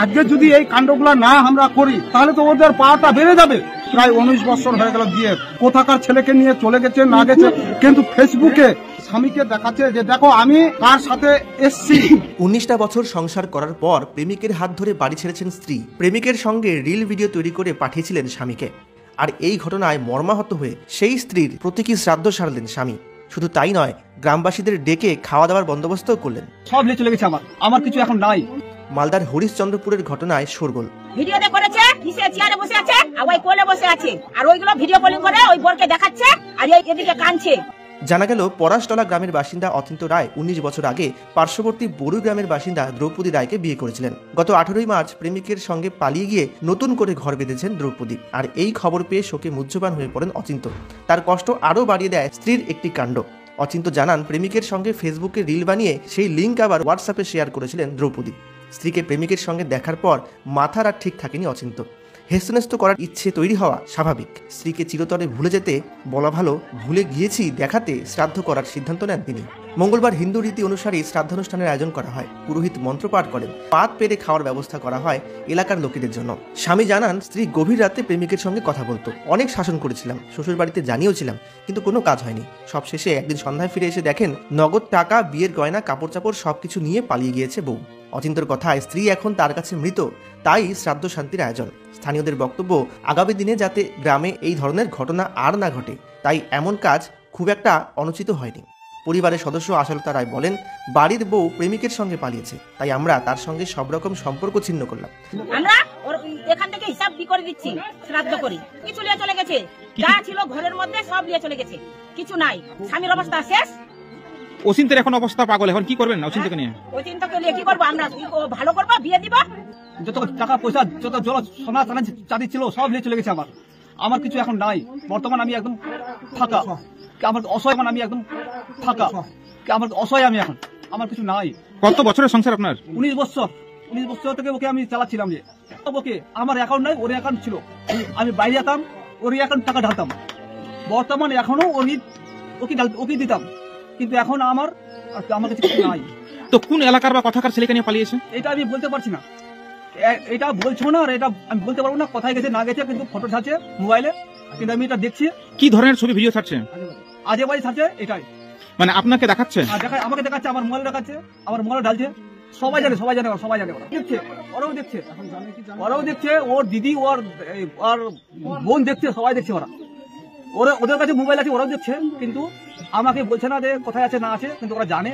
আজকে যদি এই কাণ্ডগুলা না আমরা করি তাহলে তো ওদের পাওয়ারটা বেড়ে যাবে। প্রায় 19 বছর হয়ে গেল বিয়ে, কোথাকার ছেলেকে নিয়ে চলে গেছে না গেছে, কিন্তু ফেসবুকে স্বামীকে দেখাচ্ছে যে দেখো আমি কার সাথে এসছি। 19টা বছর সংসার করার পর প্রেমিকের হাত ধরে বাড়ি ছেড়েছেন স্ত্রী। প্রেমিকের সঙ্গে রিল ভিডিও তৈরি করে পাঠিয়েছিলেন স্বামীকে। আর এই ঘটনায় মর্মাহত হয়ে সেই স্ত্রীর প্রতীকী শ্রাদ্ধ সারলেন স্বামী। শুধু তাই নয়, গ্রামবাসীদের ডেকে খাওয়া দাওয়ার বন্দোবস্তও করলেন। সব নিয়ে চলে গেছে, আমার কিছু এখন নাই। মালদার হরিশ্চন্দ্রপুরের ঘটনায় শোরগোল। ভিডিওতে করেছে কিসে চেয়ারে বসে আছে আর ওই কোলে বসে আছে, আর ওইগুলো ভিডিও কলিং করে ওই বরকে দেখাচ্ছে আর এদিকে কাঁদছে। জানা গেল পরাশতলা গ্রামের বাসিন্দা অচিন্ত রায় 19 বছর আগে পার্শ্ববর্তী বড়ু গ্রামের বাসিন্দা দ্রৌপদী রায়কে বিয়ে করেছিলেন। গত 18 মার্চ প্রেমিকের সঙ্গে পালিয়ে গিয়ে নতুন করে ঘর বেঁধেছেন দ্রৌপদী। আর এই খবর পেয়ে শোকে মুহ্যমান হয়ে পড়েন অচিন্ত। তার কষ্ট আরও বাড়িয়ে দেয় স্ত্রীর একটি কাণ্ড। অচিন্ত জানান, প্রেমিকের সঙ্গে ফেসবুকে রিল বানিয়ে সেই লিঙ্ক আবার হোয়াটসঅ্যাপে শেয়ার করেছিলেন দ্রৌপদী। স্ত্রীকে প্রেমিকের সঙ্গে দেখার পর মাথার আর ঠিক থাকেনি অচিন্ত। হেস্তনেস্ত করার ইচ্ছে তৈরি হওয়া স্বাভাবিক। স্ত্রীকে চিরতরে ভুলে যেতে বলা ভালো, ভুলে গিয়েছি দেখাতে শ্রাদ্ধ করার সিদ্ধান্ত নেন তিনি। মঙ্গলবার হিন্দু রীতি অনুসারে শ্রাদ্ধানুষ্ঠানের আয়োজন করা হয়। পুরোহিত মন্ত্রপাঠ করেন, পাত পেরে খাওয়ার ব্যবস্থা করা হয় এলাকার লোকেদের জন্য। স্বামী জানান, স্ত্রী গভীর রাতে প্রেমিকের সঙ্গে কথা বলতো। অনেক শাসন করেছিলাম, শ্বশুর বাড়িতে জানিয়েছিলাম, কিন্তু কোনো কাজ হয়নি। সবশেষে একদিন সন্ধ্যায় ফিরে এসে দেখেন নগদ টাকা, বিয়ের গয়না, কাপড় চাপড় সবকিছু নিয়ে পালিয়ে গিয়েছে বউ। অচিন্তর কথায় স্ত্রী এখন তার কাছে মৃত, তাই শ্রাদ্ধ শান্তির আয়োজন। স্থানীয়দের বক্তব্য, আগামী দিনে যাতে গ্রামে এই ধরনের ঘটনা আর না ঘটে, তাই এমন কাজ খুব একটা অনুচিত হয়নি। পরিবারের সদস্য আশালতা রায় বলেন, বাড়ির বউ প্রেমিকের সঙ্গে পালিয়েছে, তাই আমরা তার সঙ্গে সব রকম সম্পর্ক ছিন্ন করলাম। আমরা এখান থেকে হিসাব কি করে দিচ্ছি, শ্রাদ্ধ করি, কিছু নিয়ে চলে গেছে, যা ছিল ঘরের মধ্যে সব নিয়ে চলে গেছে, কিছু নাই। স্বামীর অবস্থা শেষ। অচিন্তের এখন অবস্থা পাগল, এখন কি করবেন অচিন্তকে নিয়ে? অচিন্তকে নিয়ে কি করবো আমরা? ভালো করবো, বিয়ে দিব। যত টাকা পয়সা, যত সোনা চাঁদি ছিল সব নিয়ে চলে গেছে। আমার কিছু এখন নাই। বর্তমান আমি একদম ফাঁকা, আমার অসহায়, আমি একদম ফাঁকা, আমার অসহায় আমি এখন, আমার কিছু নাই। কত বছরের সংসার আপনার? 19 বছর। 19 বছর থেকে ওকে আমি চালাচ্ছিলাম। যে ওকে আমার অ্যাকাউন্ট নাই, ওর অ্যাকাউন্ট ছিল, আমি বাইরে যেতাম, ওর অ্যাকাউন্ট টাকা ঢালতাম। বর্তমান এখনো ওকে দিতাম, কিন্তু এখন আমার কাছে কিছু নাই। তো কোন এলাকার বা কথাকার ছেলেকে নিয়ে পালিয়েছে এটা আমি বলতে পারছি না। এটা বলছো না, আর এটা আমি বলতে পারবো না কোথায় গেছে না গেছে, কিন্তু ফটো ছাড়ছে মোবাইলে, কিন্তু আমি এটা দেখছি। কি ধরনের ছবি ভিডিও ছাড়ছে? আজে বাজে ছাড়ছে, এটাই মানে আপনাকে দেখাচ্ছে, আমাকে দেখাচ্ছে, আমার মোবাইল দেখাচ্ছে, আমার মোবাইল ঢালছে। সবাই জানে ওরাও দেখছে, ওর দিদি, ওর বোন দেখছে, সবাই দেখছে। ওদের কাছে মোবাইল আছে, ওরাও দেখছে, কিন্তু আমাকে বলছে না যে কোথায় আছে না আছে, কিন্তু ওরা জানে।